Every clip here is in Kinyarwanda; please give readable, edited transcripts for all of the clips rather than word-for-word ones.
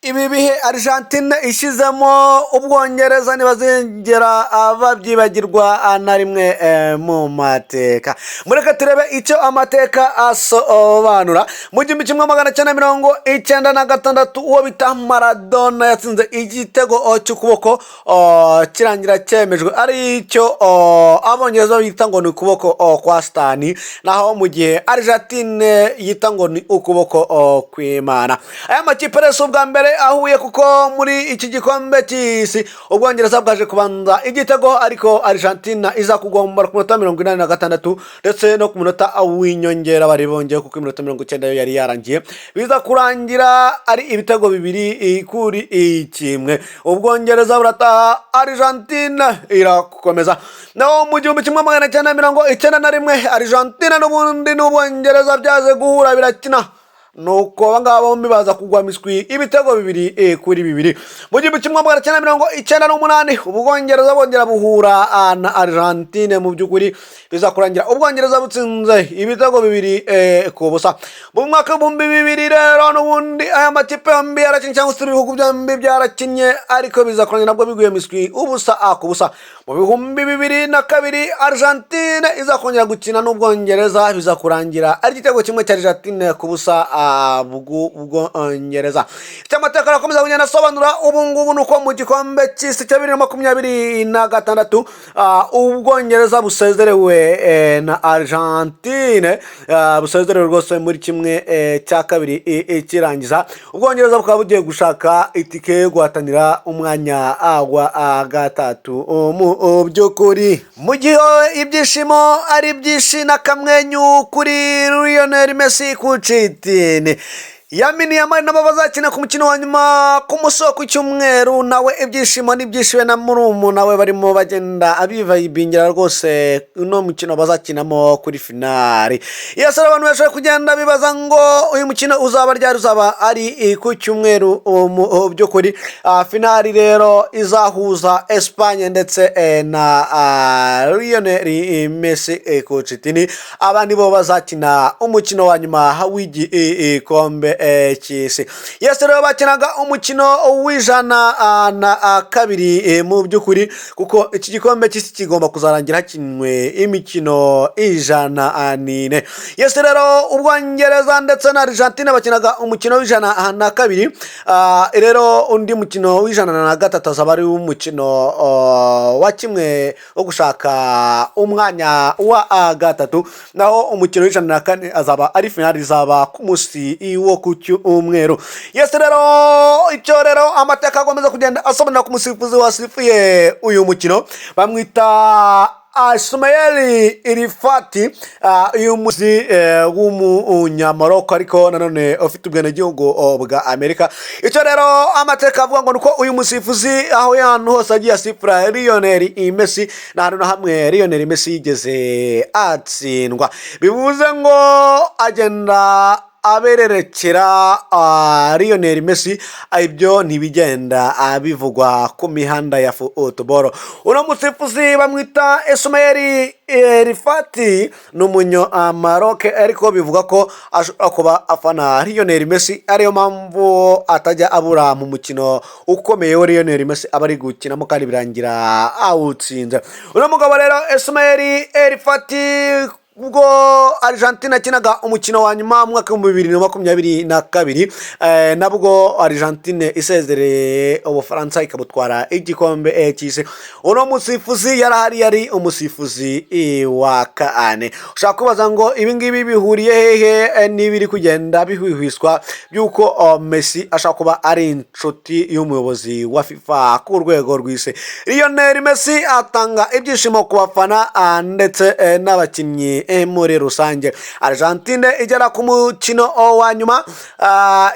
Ibi bihe Argentina ishizemo Ubwongereza ntibazengera babyibagirwa na rimwe mu mateka. Mureka turebe icyo amateka asobanura. Mu 1996 uwo bita Maradona yatsinze igitego cy'ukuboko kirangira cyemejwe ari cyo Abongereza bita ngo ni ukuboko kwa Stani, naho mu gihe Argentina yita ngo ni ukuboko kw'Imana. Aya makipe rero ubwa mbere ahuye kuko muri iki gikombe cy'isi Ubwongereza bwaje kubanza igitego, ariko Argentina iza kugombora ku minota 86 ndetse no ku minota w'inyongera bari bongeye kuko iminota 90 yo yari yarangiye, biza kurangira ari ibitego bibiri kuri kimwe. Ubwongereza burataha, Argentina irakomeza. Naho mu 1991 Argentina n'ubundi n'Ubwongereza byaze guhura birakina, nuko bangaba bombi baza kugwa miswi ibitego bibiri kuri bibiri. Mu 1998 Ubwongereza bongera buhura na Argentina, mu byukuri biza kurangira Ubwongereza butsinze ibitego bibiri ku busa. Mu mwaka w'2000 rero n'ubundi aya makipe yombi yarakinnye cyangwa se ibihugu byombi byarakinnye, ariko biza kurangira nabwo biguye miswi ubusa ku busa. Mu 2002 Argentina iza kongera gukina n'Ubwongereza, biza kurangira ari igitego kimwe cya Argentina ku busa Ubwongereza. Icyamateka arakomeza kugenda asobanura ubu ngubu nuko mu gikombe cy'isi cya 2026 Ubwongereza busezerewe na Argentina, busezerewe rwose muri kimwe cya kabiri kirangiza. Ubwongereza bukaba bugiye gushaka itike yo guhatanira umwanya wa gatatu. Mu by'ukuri mu gihe ibyishimo ari byinshi n'akamwenyu kuri Lionel Messi ku citini yaminiye amari nabo bazakina ku mukino wa nyuma ku musoko cy'umweru, nawe ibyishimo n'ibyishiwe na murumuna we barimo bagenda abivayibingira rwose uno mukino bazakinamo kuri finali. Yasara abantu bashaka kugenda bibaza ngo uyu mukino uzaba ari ku cyumweru. Mu by'ukuri finali rero izahuza Espagne ndetse na Lionel Messi ku citini. Abandi bo bazakina umukino wa nyuma w'igikombe cy'isi. Yes rero bakinaga umukino w'ijana na kabiri mu by'ukuri, kuko iki gikombe cy'isi kigomba kuzarangira hakinwe imikino ijana n'ine. Yes rero Ubwongereza ndetse na Argentina bakinaga umukino w'ijana na kabiri. Rero undi mukino w'ijana na gatatu azaba ari umukino wa kimwe wo gushaka umwanya wa gatatu, naho umukino w'ijana na kane azaba ari finali, izaba ku munsi wo ku cyumweru. Yes rero icyo rero amateka agomeza kugenda asobanura ku musifuzi wasifuye uyu mukino, bamwita Ismaili Irifati, uyu muzi w'umunyamaroko ariko nanone ufite ubwenegihugu bwa Amerika. Icyo rero amateka avuga ngo nuko uyu musifuzi aho yantu hose agiye asifura Lionel Messi, na hano hamwe Lionel Messi yigeze atsindwa, bivuze ngo agenda abererekera Lionel Messi. Ibyo ntibigenda bivugwa ku mihanda ya football. Uno musifuzi bamwita Ismaili Rifati n'umunyo Maroc, ariko bivuga ko ashobora kuba afana Lionel Messi, ariyo mpamvu atajya abura mu mukino ukomeye wa Lionel Messi aba ari gukinamo kandi birangira awutsinze. Uno mugabo rero Ismaili Rifati ubwo Argentina kinaga umukino wa nyuma mu mwaka wa 2022, nabwo Argentina isezereye Ubufaransa ikabutwara igikombe cy'isi. Uno musifuzi yari umusifuzi wa kane. Ushaka kubaza ngo ibi ngibi bihuriye hehe n'ibiri kugenda bihwihwiswa byuko Messi ashaka kuba ari inshuti y'umuyobozi wa FIFA ku rwego rw'isi. Lionel Messi atanga ibyishimo ku bafana ndetse n'abakinnyi muri rusange. Argentina igera ku mukino wa nyuma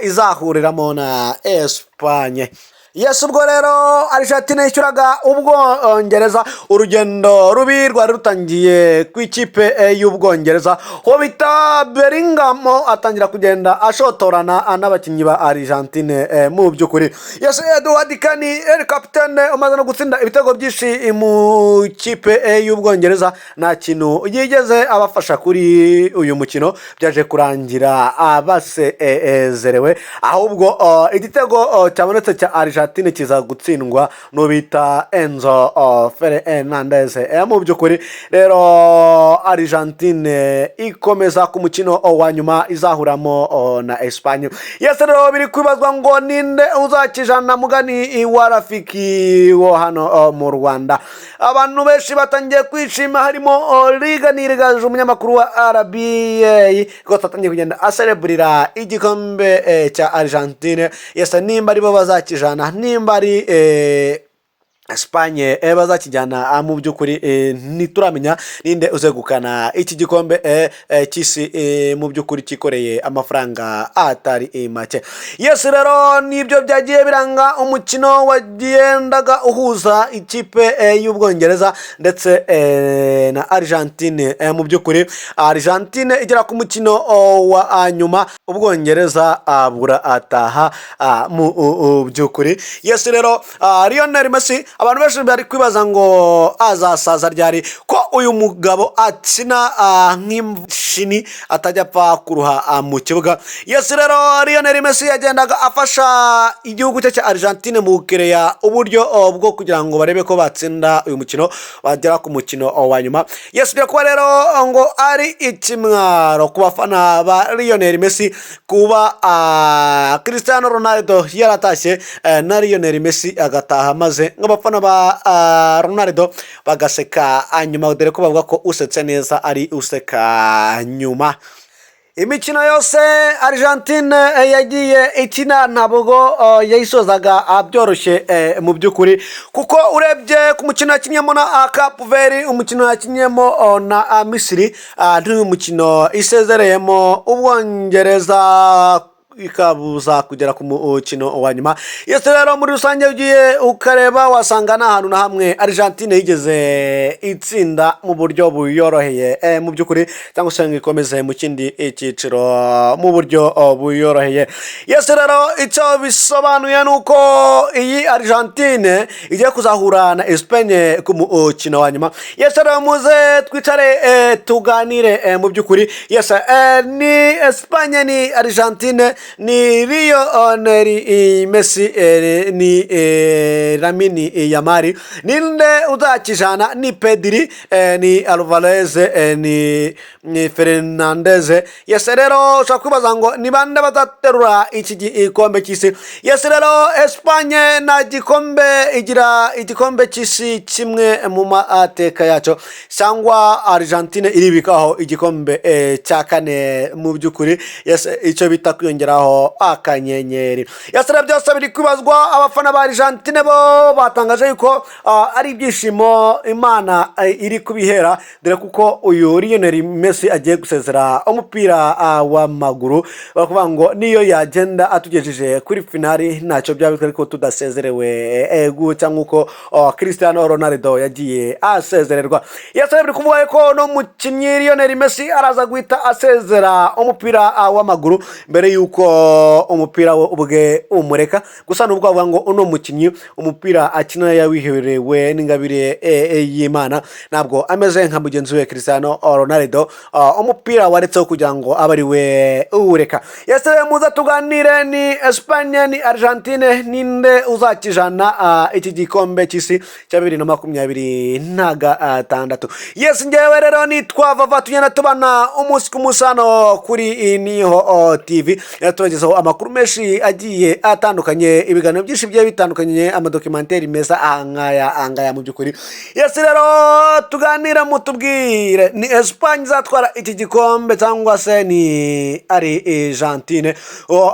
izahuriramo na Espagne. Yes, ubwo rero Argentina yishyuraga Ubwongereza urugendo rubi rwari rutangiye ku ikipe y'Ubwongereza, ho bita Bellingham atangira kugenda ashotorana n'abakinnyi ba Argentine mu by'ukuri. Yes, Edward Kani kapitene umaze no gutsinda ibitego byinshi mu kipe y'Ubwongereza, nta kintu yigeze abafasha kuri uyu mukino, byaje kurangira basezerewe, ahubwo igitego cyabonetse cya Argentina kiza gutsindwa n'ubita Enzo Fernandez. Mu by'ukuri rero Argentine ikomeza ku mukino wa nyuma izahuramo na Espagne. Yes, rero biri kwibazwa ngo ninde uzakijana mugani wa rafiki wo hano mu Rwanda. Abantu benshi batangiye kwishima, harimo Liga Nirigaje umunyamakuru wa RBA ko tatangiye kugenda asereburira igikombe cya Argentine. Yes, nimba aribo bazakijana, nimba ari Espagne bazakijyana, mu by'ukuri ntituramenya ninde uzegukana iki gikombe cy'isi, mu by'ukuri kikoreye amafaranga atari make. Yes, rero nibyo byagiye biranga umukino wagendaga uhuza ikipe y'Ubwongereza ndetse na Argentine. Mu by'ukuri Argentine igera ku mukino wa nyuma, Ubwongereza abura ataha mu by'ukuri. Yes, rero Lionel Messi, abantu benshi bari kwibaza ngo azasaza ryari, ko uyu mugabo akina nk'imashini atajya apfa kuruha mu kibuga. Yes, rero Lionel Messi yagendaga afasha igihugu cye cya Argentine mu kureya uburyo bwo kugira ngo barebe ko batsinda uyu mukino bagera ku mukino wa nyuma. Yes, byo kuba rero ngo ari ikimwaro ku bafana ba Lionel Messi kuba Cristiano Ronaldo yaratashye na Lionel Messi agataha, maze nk'abafana ba Ronaldo bagaseka nyuma, dore ko bavuga ko usetse neza ari useka nyuma. Imikino yose Argentine yagiye ikina ntabwo yayisozaga byoroshye mu by'ukuri, kuko urebye ku mukino yakinyemo na Cape Verde, umukino yakinyemo na Misiri, n'uyu mukino isezereyemo Ubwongereza ikabuza kugera ku mukino wa nyuma. Yes, rero muri rusange ugiye ukareba wasanga nta hantu na hamwe Argentine yigeze itsinda mu buryo buyoroheye mu by'ukuri, cyangwa se ngo ikomeze mu kindi cyiciro mu buryo buyoroheye. Yes, rero icyo bisobanuye nuko iyi Argentine igiye kuzahura na Espagne ku mukino wa nyuma. Yes, rero muze twicare tuganire mu by'ukuri. Yes, ni Espagne ni Argentine, ni Lionel Messi, ni Lamine Yamal, ninde uzakijana, ni Pedri, ni Alvarez, ni Fernandez. Yes, rero ushobora kwibaza ngo ni bande bazaterura iki gikombe cy'isi. Yes, rero Espagne na gikombe igira igikombe cy'isi kimwe mu mateka yacu, cyangwa Argentine iribikaho igikombe cya kane mu by'ukuri. Yes, icyo bita kwiyongeraho akanyenyeri. Yes, rero byose biri kwibazwa. Abafana ba Argentine bo batangaje yuko ari ibyishimo Imana iri kubihera, dore kuko uyu Lionel Messi agiye gusezera umupira w'amaguru, bakuvuga ngo niyo yagenda atugejeje kuri finali ntacyo byabikora ariko tudasezerewe gutya nk'uko Cristiano Ronaldo yagiye asezererwa. Yes, rero biri kuvuga ko no mukinnyi Lionel Messi araza guhita asezera umupira w'amaguru mbere yuko umupira ubwe umureka. Gusa nubwo bavuga ngo uno mukinnyi umupira akina yawiherewe n'ingabire y'Imana, ntabwo ameze nka mugenzi we Cristiano Ronaldo umupira waretseho kugira ngo abe ari we uwureka. Yes, muza tuganire, ni Espagne ni Argentine, ninde uzakijana iki gikombe cy'isi cya 2026. Yes, ngewe rero nitwa Vava, tugenda tubana umunsi ku musano kuri Niho TV, tubagezaho amakuru menshi agiye atandukanye, ibiganiro byinshi bigiye bitandukanye, amadokumentari meza angaya mu by'ukuri. Yes, rero tuganira mutubwire, ni Espagne zatwara iki gikombe cyangwa se ni Argentine?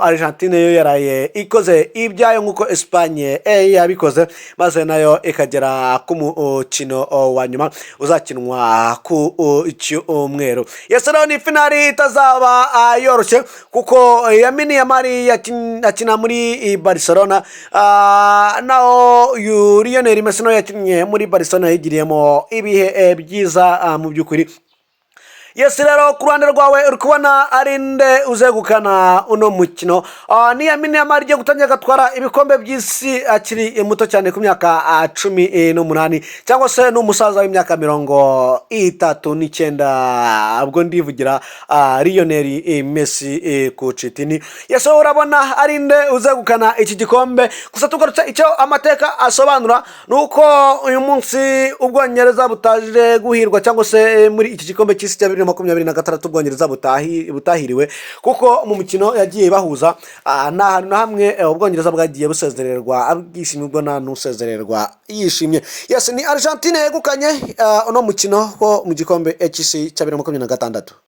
Argentine yo yaraye ikoze ibyayo nk'uko Espagne yabikoze, maze nayo ikagera ku mukino wa nyuma uzakinwa ku cyumweru. Yes, rero ni finali itazaba yoroshye kuko Lamine Yamal akina muri Barcelona, naho Lionel Messi nawe yakinnye muri Barcelona yigiriyemo ibihe byiza mu by'ukuri. Yes, rero ku ruhande rwawe uri kubona ari nde uzegukana uno mukino? Ni Lamine Yamal agiye gutangira agatwara ibikombe by'isi akiri muto cyane ku myaka 18, cyangwa se n'umusaza w'imyaka 39, ubwo ndivugira Lionel Messi ku citini. Yes, urabona ari nde uzegukana iki gikombe? Gusa tugarutse icyo amateka asobanura nuko uyu munsi Ubwongereza butaje guhirwa, cyangwa se muri iki gikombe cy'isi cya 2026 Ubwongereza butahiriwe, kuko mu mukino yagiye bahuza nta hantu na hamwe Ubwongereza bwagiye busezererwa bwishimye, ubwo nta nusezererwa yishimye. Yes, ni Argentina yegukanye uno mukino wo mu gikombe cy'isi cya 2026.